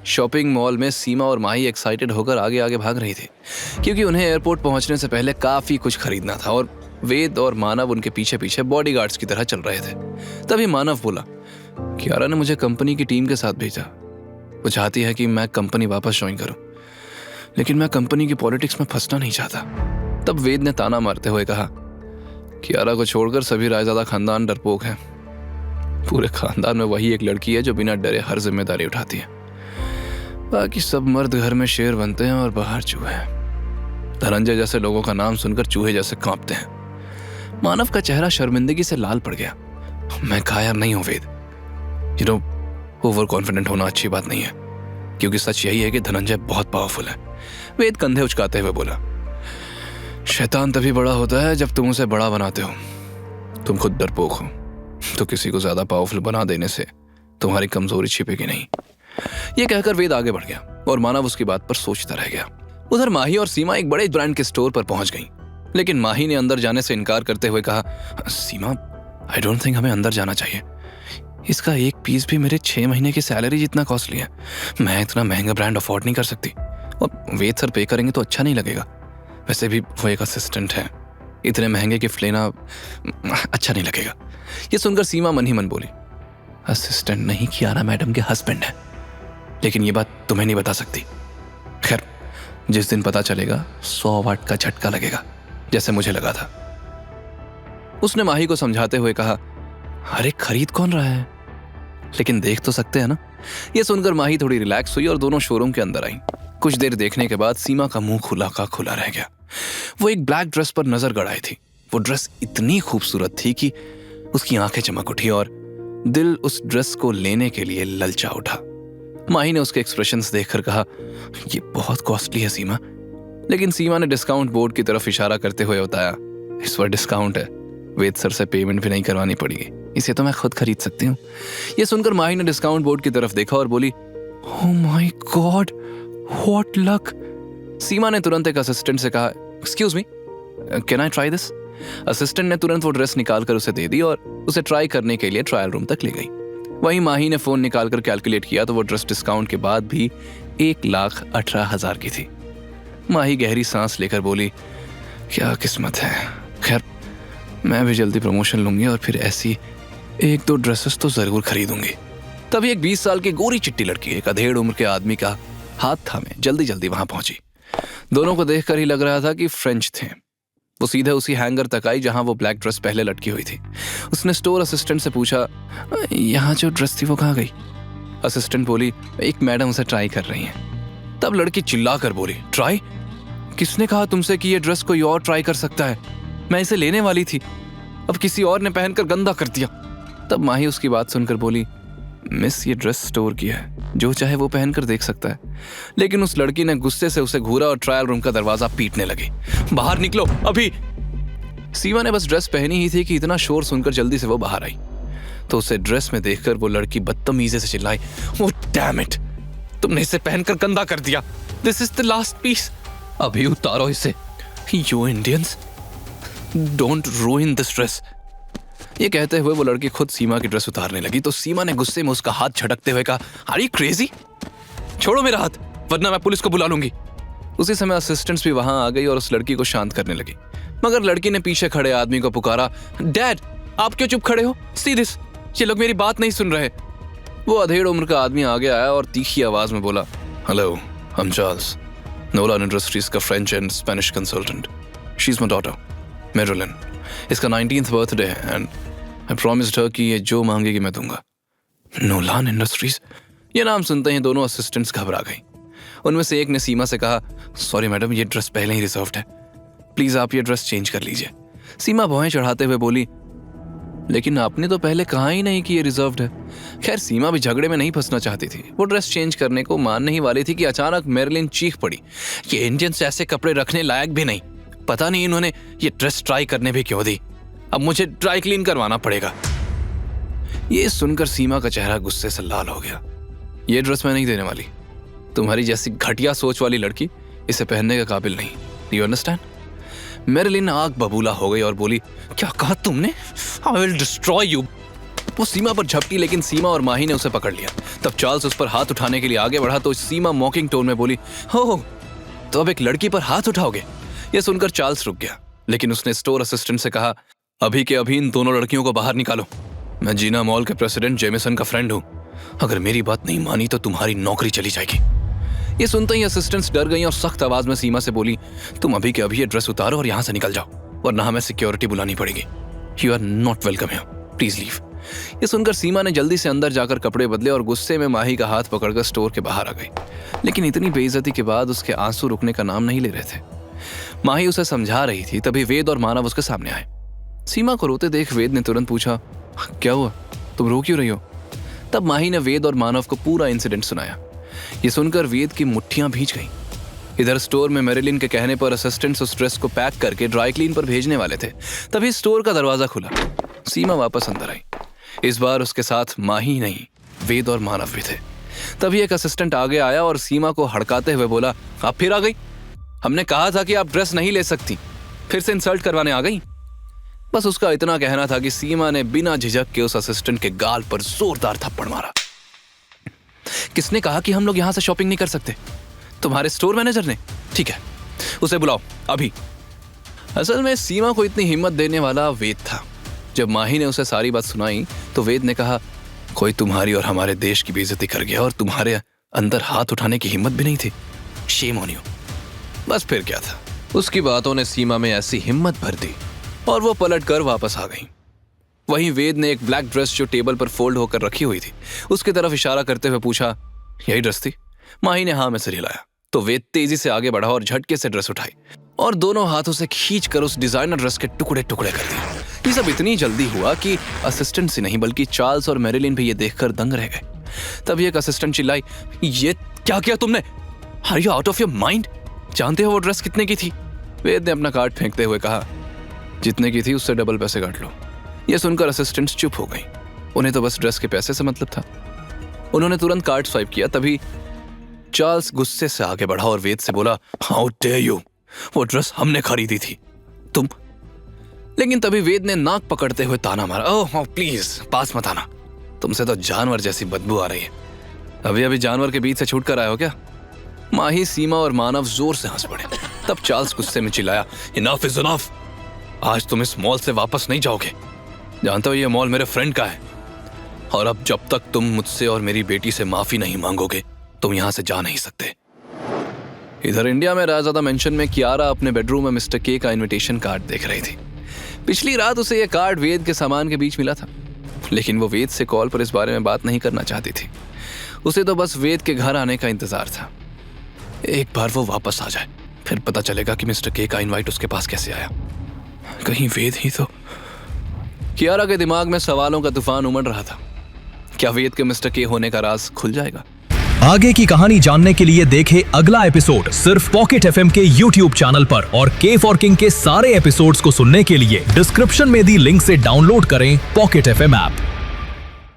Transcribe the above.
Shopping mall में सीमा और माही excited होकर आगे आगे भाग रही थी, क्योंकि उन्हें एयरपोर्ट पहुंचने से पहले काफी कुछ खरीदना था और वेद और मानव उनके पीछे पीछे बॉडीगार्ड्स की तरह चल रहे थे। तभी मानव बोला, कियारा ने मुझे कंपनी की टीम के साथ भेजा। वो चाहती है कि मैं कंपनी वापस ज्वाइन करूं, लेकिन मैं कंपनी की पॉलिटिक्स में फंसना नहीं चाहता। तब वेद ने ताना मारते हुए कहा, कियारा को छोड़कर सभी रायजादा खानदान डरपोक है। पूरे खानदान में वही एक लड़की है जो बिना डरे हर जिम्मेदारी उठाती है। बाकी सब मर्द घर में शेर बनते हैं और बाहर चूहे। धनंजय जैसे लोगों का नाम सुनकर चूहे जैसे कांपते हैं। मानव का चेहरा शर्मिंदगी से लाल पड़ गया। मैं कायर नहीं हूं वेद। ओवर कॉन्फिडेंट होना अच्छी बात नहीं है, क्योंकि सच यही है कि धनंजय बहुत पावरफुल है। वेद कंधे उचकाते हुए बोला, शैतान तभी बड़ा होता है जब तुम उसे बड़ा बनाते हो। तुम खुद डरपोक हो, तो किसी को ज्यादा पावरफुल बना देने से तुम्हारी कमजोरी छिपेगी नहीं। यह कहकर वेद आगे बढ़ गया और मानव उसकी बात पर सोचता रह गया। उधर माही और सीमा एक बड़े ब्रांड के स्टोर पर पहुंच गईं, लेकिन माही ने अंदर जाने से इनकार करते हुए कहा, सीमा, आई डोंट थिंक हमें अंदर जाना चाहिए। इसका एक पीस भी मेरे 6 महीने की सैलरी जितना कॉस्टली है। मैं इतना महंगा ब्रांड अफोर्ड नहीं कर सकती, और वेद सर पे करेंगे तो अच्छा नहीं लगेगा। वैसे भी वो एक असिस्टेंट है, इतने महंगे गिफ्ट लेना अच्छा नहीं लगेगा। ये सुनकर सीमा मन ही मन बोली, असिस्टेंट नहीं, कियारा मैडम के हस्बैंड है, लेकिन ये बात तुम्हें नहीं बता सकती। खैर, जिस दिन पता चलेगा 100 वाट का झटका लगेगा, जैसे मुझे लगा था। उसने माही को समझाते हुए कहा, अरे खरीद कौन रहा है, लेकिन देख तो सकते हैं ना। यह सुनकर माही थोड़ी रिलैक्स हुई और दोनों शोरूम के अंदर आई। कुछ देर देखने के बाद सीमा का मुंह खुला का खुला रह गया। वो एक ब्लैक ड्रेस पर नजर गड़ाई थी। वो ड्रेस इतनी खूबसूरत थी कि उसकी आंखें चमक उठी और दिल उस ड्रेस को लेने के लिए ललचा उठा। माही ने उसके एक्सप्रेशंस देखकर कहा, ये बहुत कॉस्टली है सीमा। लेकिन सीमा ने डिस्काउंट बोर्ड की तरफ इशारा करते हुए बताया, इस पर डिस्काउंट है, वेद सर से पेमेंट भी नहीं करवानी पड़ेगी, इसे तो मैं खुद खरीद सकती हूँ। यह सुनकर माही ने डिस्काउंट बोर्ड की तरफ देखा और बोली, oh my God, what luck. Seema ने तुरंत एक असिस्टेंट से कहा, excuse me, can I try this. Assistant ने तुरंत वो ड्रेस निकालकर उसे दे दी और उसे ट्राई करने के लिए ट्रायल रूम तक ले गई। वहीं माही ने फोन निकालकर कैलकुलेट किया तो वो ड्रेस डिस्काउंट के बाद भी 1,18,000 की थी। माही गहरी सांस लेकर बोली, क्या किस्मत है। खैर, मैं भी जल्दी प्रमोशन लूंगी और फिर ऐसी 1-2 ड्रेसेस तो जरूर खरीदूंगी। तभी एक 20 साल की गोरी चिट्टी लड़की एक अधेड़ उम्र के आदमी का हाथ थामे जल्दी जल्दी वहां पहुंची। दोनों को देखकर ही लग रहा था कि फ्रेंच थे। वो सीधे उसी हैंगर तक आई जहां वो ब्लैक ड्रेस पहले लटकी हुई थी। उसने स्टोर असिस्टेंट से पूछा, यहाँ जो ड्रेस थी वो कहाँ गई। असिस्टेंट बोली, एक मैडम उसे ट्राई कर रही हैं। तब लड़की चिल्लाकर बोली, ट्राई? किसने कहा तुमसे कि ये ड्रेस कोई और ट्राई कर सकता है? मैं इसे लेने वाली थी, अब किसी और ने पहनकर गंदा कर दिया। तब माही उसकी बात सुनकर बोली, मिस, ये ड्रेस स्टोर की है, जो चाहे वो पहनकर देख सकता है। लेकिन उस लड़की ने गुस्से से उसे घूरा और ट्रायल रूम का दरवाजा पीटने लगी, बाहर निकलो अभी। सीमा ने बस ड्रेस पहनी ही थी कि इतना शोर सुनकर जल्दी से वो बाहर आई तो उसे ड्रेस में देखकर वो लड़की बदतमीजी से चिल्लाई, ओह डैम इट, तुमने इसे पहनकर गंदा कर दिया। This is the last piece, अभी उतारो इसे। You Indians don't ruin this dress. ये कहते हुए वो लड़की खुद सीमा की ड्रेस उतारने लगी तो सीमा ने गुस्से में उसका हाथ झटकते हुए कहा, आर यू क्रेजी, छोड़ो मेरा हाथ वरना मैं पुलिस को बुला लूंगी। उसी समय असिस्टेंट्स भी वहां आ गई और उस लड़की को शांत करने लगी, मगर लड़की ने पीछे खड़े आदमी को पुकारा, डैड आप क्यों चुप खड़े हो, सी दिस, ये लोग मेरी बात नहीं सुन रहे। वो अधेड़ उम्र का आदमी आगे आया और तीखी आवाज में बोला, hello, I am Charles, Nolan Industries का French and Spanish consultant. She is my daughter Marilyn. इसका 19th बर्थडे है एंड आई प्रॉमिस्ड हर कि ये जो मांगेगी मैं दूंगा। नोलान इंडस्ट्रीज, ये नाम सुनते ही दोनों असिस्टेंट्स घबरा गई। उनमें से एक ने सीमा से कहा, सॉरी मैडम, ये ड्रेस पहले ही रिजर्व्ड है, प्लीज आप ये ड्रेस चेंज कर लीजिए। सीमा भौहें चढ़ाते हुए बोली, लेकिन आपने तो पहले कहा ही नहीं कि ये रिजर्व्ड है। खैर, सीमा भी झगड़े में नहीं फंसना चाहती थी। वो ड्रेस चेंज करने को मानने ही वाली थी कि अचानक मेरिलिन चीख पड़ी, ये इंडियंस ऐसे कपड़े रखने लायक भी नहीं, पता नहीं इन्होंने ये ड्रेस ट्राई करने भी क्यों दी, अब मुझे ड्राई क्लीन करवाना पड़ेगा। ये सुनकर सीमा का चेहरा गुस्से से लाल हो गया। ये ड्रेस मैं नहीं देने वाली, तुम्हारी जैसी घटिया सोच वाली लड़की इसे पहनने के काबिल नहीं, यू अंडरस्टैंड। मेरिलिन आग बबूला हो गई और बोली, क्या कहा तुमने, आई विल डिस्ट्रॉय यू। वो सीमा पर झपटी, लेकिन सीमा और माही ने उसे पकड़ लिया। तब चार्ल्स उस पर हाथ उठाने के लिए आगे बढ़ा तो सीमा मॉकिंग टोन में बोली, हो तो अब एक लड़की पर हाथ उठाओगे? यह सुनकर चार्ल्स रुक गया, लेकिन उसने स्टोर असिस्टेंट से कहा, अभी के अभी इन दोनों लड़कियों को बाहर निकालो। मैं जीना मॉल के प्रेसिडेंट जेमिसन का फ्रेंड हूं। अगर मेरी बात नहीं मानी तो तुम्हारी नौकरी चली जाएगी। ये सुनते ही असिस्टेंट्स डर गई और सख्त आवाज में सीमा से बोली, तुम अभी के अभी ये ड्रेस उतारो और यहां से निकल जाओ, वरना हमें सिक्योरिटी बुलानी पड़ेगी। You are not welcome here, please leave. ये सुनकर सीमा ने जल्दी से अंदर जाकर कपड़े बदले और गुस्से में माही का हाथ पकड़कर स्टोर के बाहर आ गई। लेकिन इतनी बेइज्जती के बाद उसके आंसू रुकने का नाम नहीं ले रहे थे। माही उसे समझा रही थी, तभी वेद और मानव उसके सामने आए। सीमा को रोते देख वेद ने तुरंत पूछा, क्या हुआ, तुम रो क्यों रही हो? तब माही ने वेद और मानव को पूरा इंसिडेंट सुनाया। ये सुनकर वेद की मुट्ठियां भीज गईं। इधर स्टोर में मैरिलिन के कहने पर असिस्टेंट्स उस ड्रेस को पैक करके ड्राई क्लीन पर भेजने वाले थे। तभी स्टोर का दरवाजा खुला। सीमा वापस अंदर आई। इस बार उसके साथ माही नहीं, वेद और मानव भी थे। तभी एक असिस्टेंट आगे आया और सीमा को हड़काते हुए बोला, आप फिर आ गई? हमने कहा था कि आप ड्रेस नहीं ले सकती, फिर से इंसल्ट करवाने आ गई। बस उसका इतना कहना था कि सीमा ने बिना झिझक के उस असिस्टेंट के गाल पर जोरदार थप्पड़ मारा। किसने कहा कि हम लोग यहां से शॉपिंग नहीं कर सकते? तुम्हारे स्टोर मैनेजर ने? ठीक है, उसे बुलाओ अभी। असल में सीमा को इतनी हिम्मत देने वाला वेद था। जब माही ने उसे सारी बात सुनाई तो वेद ने कहा, कोई तुम्हारी और हमारे देश की बेइज्जती कर गया और तुम्हारे अंदर हाथ उठाने की हिम्मत भी नहीं थी। Shame on you. बस फिर क्या था, उसकी बातों ने सीमा में ऐसी हिम्मत भर दी और वो पलट कर वापस आ गई। वहीं वेद ने एक ब्लैक ड्रेस जो टेबल पर फोल्ड होकर रखी हुई थी उसकी तरफ इशारा करते हुए पूछा, यही ड्रेस थी? माही ने हाँ में सिर हिलाया तो वेद तेजी से आगे बढ़ा और झटके से ड्रेस उठाई और दोनों हाथों से खींचकर उस डिजाइनर ड्रेस के टुकड़े टुकड़े कर दिए। ये सब इतनी जल्दी हुआ कि असिस्टेंट से नहीं बल्कि चार्ल्स और मैरिलिन भी ये देखकर दंग रह गए। तभी एक असिस्टेंट चिल्लाई, ये क्या किया तुमने? Are you out of your mind? जानते हो वो ड्रेस कितने की थी? वेद ने अपना कार्ड फेंकते हुए कहा, जितने की थी उससे डबल पैसे काट लो। यह सुनकर असिस्टेंट्स चुप हो गई। उन्हें तो बस ड्रेस के पैसे से मतलब था। उन्होंने तुरंत कार्ड स्वाइप किया। तभी चार्ल्स गुस्से से आगे बढ़ा और वेद से बोला, हाउ डेयर यू, वो ड्रेस हमने खरीदी थी, तुम। लेकिन तभी वेद ने नाक पकड़ते हुए ताना मारा, ओह प्लीज पास मत आना, तुमसे तो जानवर जैसी बदबू आ रही है। अभी अभी जानवर के बीच से छूट कर आए हो क्या? माही, सीमा और मानव जोर से हंस पड़े। तब चार्ल्स गुस्से में चिल्लाया, इनफ इज इनफ, आज तुम इस मॉल से वापस नहीं जाओगे। जानते हो ये मॉल मेरे फ्रेंड का है और अब जब तक तुम मुझसे और मेरी बेटी से माफी नहीं मांगोगे तुम यहां से जा नहीं सकते। इधर इंडिया में राजदादा मेंशन में कियारा अपने बेडरूम में मिस्टर के का इनविटेशन कार्ड देख रही थी। पिछली रात उसे यह कार्ड वेद के सामान के बीच मिला था, लेकिन वो वेद से कॉल पर इस बारे में बात नहीं करना चाहती थी। उसे तो बस वेद के घर आने का इंतजार था। एक बार वो वापस आ जाए फिर पता चलेगा कि मिस्टर के का इनवाइट उसके पास कैसे आया। कहीं वेद ही तो। कियारा के दिमाग में सवालों का तूफान उमड़ रहा था। क्या वेद के मिस्टर के होने का राज खुल जाएगा? आगे की कहानी जानने के लिए देखें अगला एपिसोड सिर्फ पॉकेट एफएम के YouTube चैनल पर और के फॉर किंग के सारे एपिसोड्स को सुनने के लिए डिस्क्रिप्शन में दी लिंक से डाउनलोड करें पॉकेट एफएम ऐप।